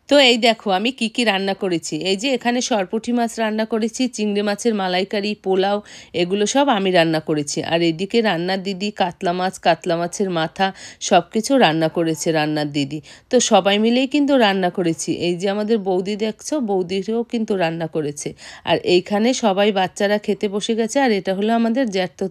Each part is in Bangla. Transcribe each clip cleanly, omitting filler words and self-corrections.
তো এই দেখো আমি কি কি রান্না করেছি। এই যে এখানে সরপুঁটি মাছ রান্না করেছি, চিংড়ি মাছের মালাইকারি, পোলাও, এগুলো সব আমি রান্না করেছি। আর এইদিকে রান্নার দিদি কাতলা মাছের মাথা সব কিছু রান্না করেছে রান্নার দিদি। তো সবাই মিলেই কিন্তু রান্না করেছি। এই যে আমাদের বৌদি দেখছো, বৌদিরও কিন্তু রান্না করেছে। আর এইখানে সবাই বাচ্চারা খেতে বসে গেছে। আর এটা হলো আমাদের জ্যাঠতো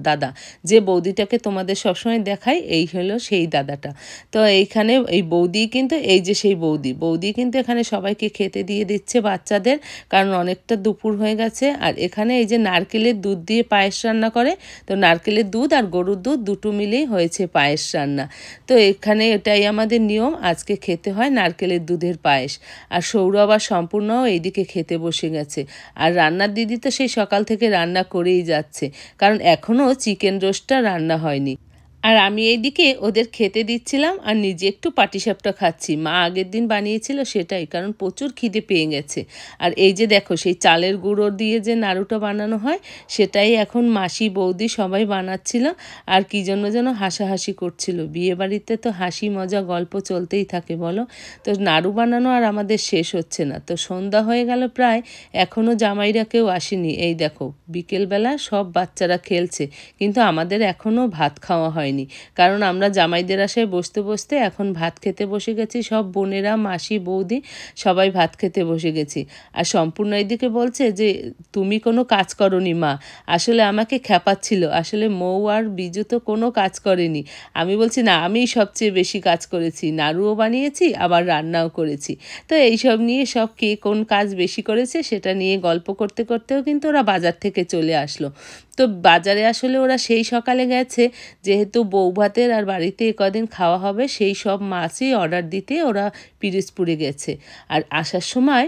দাদা, যে বৌদিটাকে তোমাদের সবসময় দেখাই, এই হলো সেই দাদাটা। তো এইখানে এই বৌদি কিন্তু, এই যে সেই বৌদি কিন্তু এখানে সবাইকে খেতে দিয়ে দিচ্ছে বাচ্চাদের, কারণ অনেকটা দুপুর হয়ে গেছে। আর এখানে এই যে নারকেলের দুধ দিয়ে পায়েস রান্না করে, তো নারকেলের দুধ আর গরুর দুধ দুটো মিলেই হয়েছে পায়েস রান্না। তো এখানে এটাই আমাদের নিয়ম, আজকে খেতে হয় নারকেলের দুধের পায়েস। আর সৌরভ আর সম্পূর্ণও এইদিকে খেতে বসে গেছে। আর রান্নার দিদি তো সেই সকাল থেকে রান্না করেই যাচ্ছে, কারণ এখনও চিকেন রোস্টটা রান্না হয়নি। আর আমি এইদিকে ওদের খেতে দিচ্ছিলাম আর নিজে একটু পাটিসাপটা খাচ্ছি। মা আগের দিন বানিয়েছিল সেটাই, কারণ প্রচুর খিদে পেয়ে গেছে। আর এই যে দেখো সেই চালের গুঁড়ো দিয়ে যে নাড়ুটা বানানো হয়, সেটাই এখন মাসি বৌদি সবাই বানাচ্ছিল। আর কি জন্য যেন হাসাহাসি করছিল। বিয়েবাড়িতে তো হাসি মজা গল্প চলতেই থাকে বলো। তো নাড়ু বানানো আর আমাদের শেষ হচ্ছে না। তো সন্ধ্যা হয়ে গেল প্রায়, এখনও জামাইরা কেউ আসেনি। এই দেখো বিকেলবেলা সব বাচ্চারা খেলছে, কিন্তু আমাদের এখনও ভাত খাওয়া হয়নি। কারণ আমরা জামাইদের আশায় বসতে বসতে এখন ভাত খেতে বসে গেছি। সব বোনেরা, মাসি, বৌদি সবাই ভাত খেতে বসে গেছি। আর সম্পূর্ণ এদিকে বলছে যে তুমি কোনো কাজ করনি মা। আসলে আমাকে খ্যাপাচ্ছিল। আসলে মৌ আর বিজু তো কোনো কাজ করেনি। আমি বলছি না, আমিই সবচেয়ে বেশি কাজ করেছি, নাড়ুও বানিয়েছি আবার রান্নাও করেছি। তো এইসব নিয়ে সব কে কোন কাজ বেশি করেছে সেটা নিয়ে গল্প করতে করতেও কিন্তু ওরা বাজার থেকে চলে আসলো। তো বাজারে আসলে ওরা সেই সকালে গেছে, যেহেতু বৌভাতের আর বাড়িতে কদিন খাওয়া হবে, সেই সব মাছই অর্ডার দিতে ওরা পিরোজপুরে গেছে। আর আসার সময়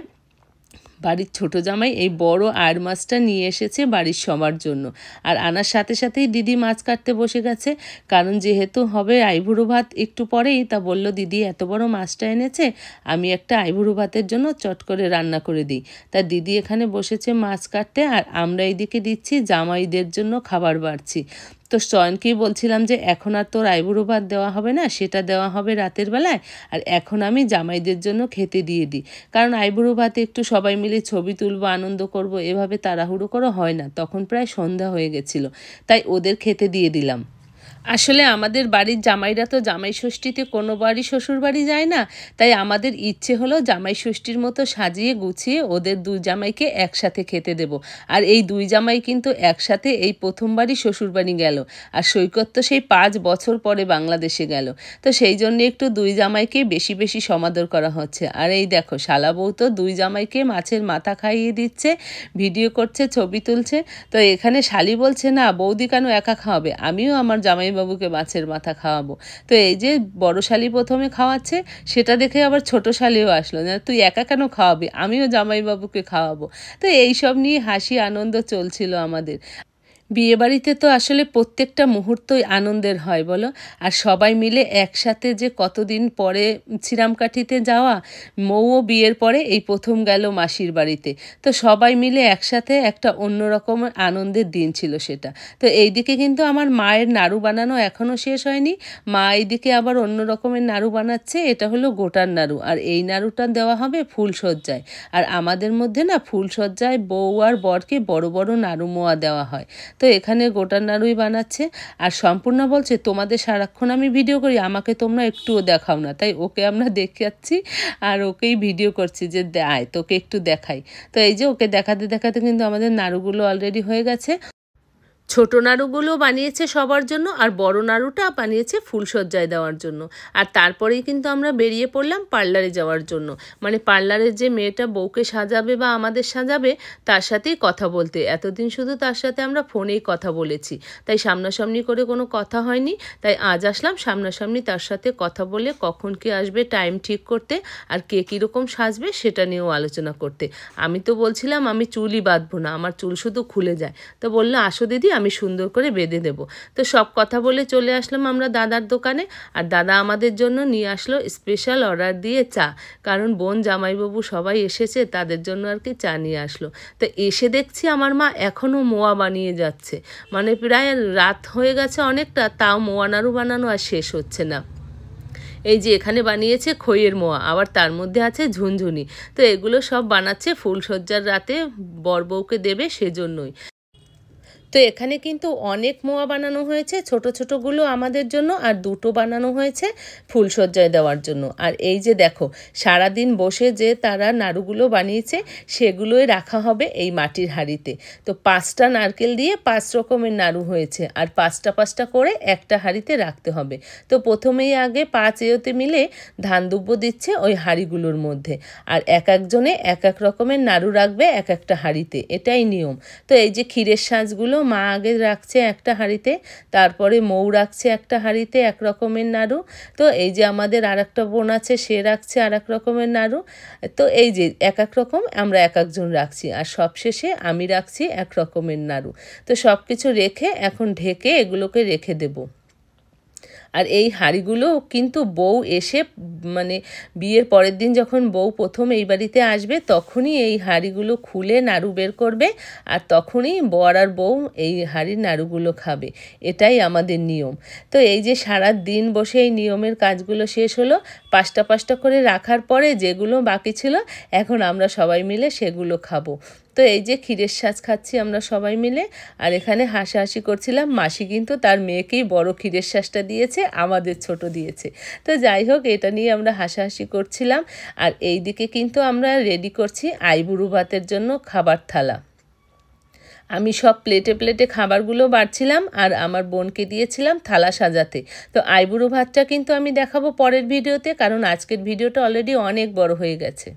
বাড়ির ছোট জামাই এই বড় আড় মাছটা নিয়ে এসেছে বাড়ির সবার জন্য। আর আনার সাথে সাথেই দিদি মাছ কাটতে বসে গেছে, কারণ যেহেতু হবে আইবুড়ো ভাত একটু পরেই, তা বলল দিদি এত বড় মাছটা এনেছে, আমি একটা আইবুড়ো ভাতের জন্য চট করে রান্না করে দিই। তা দিদি এখানে বসেছে মাছ কাটতে, আর আমরা এইদিকে দিচ্ছি জামাইদের জন্য খাবার বাড়ছি। তো চয়নকেই বলছিলাম যে এখন আর তোর আইবুড়ো ভাত দেওয়া হবে না, সেটা দেওয়া হবে রাতের বেলায়। আর এখন আমি জামাইদের জন্য খেতে দিয়ে দিই, কারণ আইবুড়ো ভাতে একটু সবাই মিলে ছবি তুলবো, আনন্দ করব, এভাবে তাড়াহুড়ো করে হয় না। তখন প্রায় সন্ধ্যা হয়ে গেছিল, তাই ওদের খেতে দিয়ে দিলাম। আসলে আমাদের বাড়ির জামাইরা তো জামাই ষষ্ঠীতে কোনো বাড়ি শ্বশুর বাড়ি যায় না, তাই আমাদের ইচ্ছে হলো জামাই ষষ্ঠীর মতো সাজিয়ে গুছিয়ে ওদের দুই জামাইকে একসাথে খেতে দেব। আর এই দুই জামাই কিন্তু একসাথে এই প্রথমবারই শ্বশুর বাড়ি গেল। আর সৈকত তো সেই 5 বছর পরে বাংলাদেশে গেল। তো সেই জন্য একটু দুই জামাইকে বেশি বেশি সমাদর করা হচ্ছে। আর এই দেখো শালা বউ তো দুই জামাইকে মাছের মাথা খাইয়ে দিচ্ছে, ভিডিও করছে, ছবি তুলছে। তো এখানে শালি বলছে না, বৌদি কেন একা খাওয়াবে, আমিও আমার জামাইবাবুকে মাছের মাথা খাওয়াবো। তো এই যে বড় শালি প্রথমে খাওয়াচ্ছে, সেটা দেখে আবার ছোট শালিও আসলো, না তুই একা কেন খাওয়াবি, আমিও জামাইবাবুকে খাওয়াবো। তো এইসব নিয়ে হাসি আনন্দ চলছিল আমাদের। বিয়েবাড়িতে তো আসলে প্রত্যেকটা মুহূর্তই আনন্দের হয় বলো। আর সবাই মিলে একসাথে যে কতদিন পরে ছিরামকাঠিতে যাওয়া, মৌও বিয়ের পরে এই প্রথম গেল মাসির বাড়িতে। তো সবাই মিলে একসাথে একটা অন্যরকম আনন্দের দিন ছিল সেটা। তো এইদিকে কিন্তু আমার মায়ের নাড়ু বানানো এখনও শেষ হয়নি। মা এইদিকে আবার অন্য রকমের নাড়ু বানাচ্ছে, এটা হলো গোটার নাড়ু। আর এই নাড়ুটা দেওয়া হবে ফুলসজ্জায়। আর আমাদের মধ্যে না ফুলসজ্জায় বউ আর বরকে বড় বড় নাড়ু মোয়া দেওয়া হয়। তো এখানে গোটার নাড়ুই বানাচ্ছে। আর সম্পূর্ণা বলছে তোমাদের সারাক্ষণ আমি ভিডিও করি, আমাকে তোমরা একটুও দেখাও না। তাই ওকে আমরা দেখাচ্ছি আর ওকেই ভিডিও করছি যে আয় তোকে একটু দেখাই। তো এই যে ওকে দেখাতে দেখাতে কিন্তু আমাদের নাড়ুগুলো অলরেডি হয়ে গেছে। ছোট নাড়ুগুলো বানিয়েছে সবার জন্য, আর বড় নাড়ুটা বানিয়েছে ফুলসজ্জায় দেওয়ার জন্য। আর তারপরেই কিন্তু আমরা বেরিয়ে পড়লাম পার্লারে যাওয়ার জন্য। মানে পার্লারের যে মেয়েটা বউকে সাজাবে বা আমাদের সাজাবে, তার সাথেই কথা বলতে। এতদিন শুধু তার সাথে আমরা ফোনেই কথা বলেছি, তাই সামনাসামনি করে কোনো কথা হয়নি। তাই আজ আসলাম সামনাসামনি তার সাথে কথা বলে, কখন কে আসবে টাইম ঠিক করতে, আর কে কীরকম সাজবে সেটা নিয়েও আলোচনা করতে। আমি তো বলছিলাম আমি চুলই বাঁধবো না, আমার চুল শুধু খুলে যায়। তো বললো আসো দিদি, আমি সুন্দর করে বেঁধে দেবো। তো সব কথা বলে চলে আসলাম আমরা দাদার দোকানে। আর দাদা আমাদের জন্য নিয়ে আসলো স্পেশাল অর্ডার দিয়ে চা, কারণ বোন জামাইবাবু সবাই এসেছে, তাদের জন্য আর কি চা নিয়ে আসলো। তো এসে দেখছি আমার মা এখনও মোয়া বানিয়ে যাচ্ছে। মানে প্রায় রাত হয়ে গেছে অনেকটা, তাও মোয়া নাড়ু বানানো আর শেষ হচ্ছে না। এই যে এখানে বানিয়েছে খইয়ের মোয়া, আবার তার মধ্যে আছে ঝুনঝুনি। তো এগুলো সব বানাচ্ছে ফুলসজ্জার রাতে বর বউকে দেবে সেজন্যই। তো এখানে কিন্তু অনেক মোয়া বানানো হয়েছে, ছোট ছোটগুলো আমাদের জন্য আর দুটো বানানো হয়েছে ফুলসজ্জায় দেওয়ার জন্য। আর এই যে দেখো সারাদিন বসে যে তারা নাড়ুগুলো বানিয়েছে সেগুলোই রাখা হবে এই মাটির হাঁড়িতে। তো 5টা নারকেল দিয়ে 5 রকমের নাড়ু হয়েছে, আর 5টা করে একটা হাঁড়িতে রাখতে হবে। তো প্রথমেই আগে 5 এতে মিলে ধান দুব্বো দিচ্ছে ওই হাঁড়িগুলোর মধ্যে, আর এক একজনে এক এক রকমের নাড়ু রাখবে এক একটা হাঁড়িতে, এটাই নিয়ম। তো এই যে ক্ষীরের সাজগুলো মা আগে রাখছে একটা হাঁড়িতে, তারপরে মৌ রাখছে একটা হাঁড়িতে এক রকমের নাড়ু। তো এই যে আমাদের আর একটা বোন আছে সে রাখছে আর এক রকমের নাড়ু। তো এই যে এক এক রকম আমরা এক একজন রাখছি, আর সবশেষে আমি রাখছি এক রকমের নাড়ু। তো সব কিছু রেখে এখন ঢেকে এগুলোকে রেখে দেবো। আর এই হাঁড়িগুলো কিন্তু বউ এসে মানে বিয়ের পরের দিন যখন বউ প্রথম এই বাড়িতে আসবে তখনই এই হাঁড়িগুলো খুলে নাড়ু বের করবে, আর তখনই বর আর বউ এই হাঁড়ির নাড়ুগুলো খাবে, এটাই আমাদের নিয়ম। তো এই যে সারা দিন বসে এই নিয়মের কাজগুলো শেষ হলো, 5টা করে রাখার পরে যেগুলো বাকি ছিল এখন আমরা সবাই মিলে সেগুলো খাবো। তো এই যে ক্ষীরের সাজ খাচ্ছি আমরা সবাই মিলে, আর এখানে হাসাহাসি করছিলাম। মাসি কিন্তু তার মেয়েকেই বড় ক্ষীরের সাজটা দিয়েছে, আমাদের ছোট দিয়েছে। তো যাই হোক এটা নিয়ে আমরা হাসাহাসি করছিলাম। আর এই দিকে কিন্তু আমরা রেডি করছি আইবুড়ো ভাতের জন্য খাবার থালা। আমি সব প্লেটে খাবারগুলো বাড়ছিলাম আর আমার বোনকে দিয়েছিলাম থালা সাজাতে। তো আইবুড়ো ভাতটা কিন্তু আমি দেখাবো পরের ভিডিওতে, কারণ আজকের ভিডিওটা অলরেডি অনেক বড় হয়ে গেছে।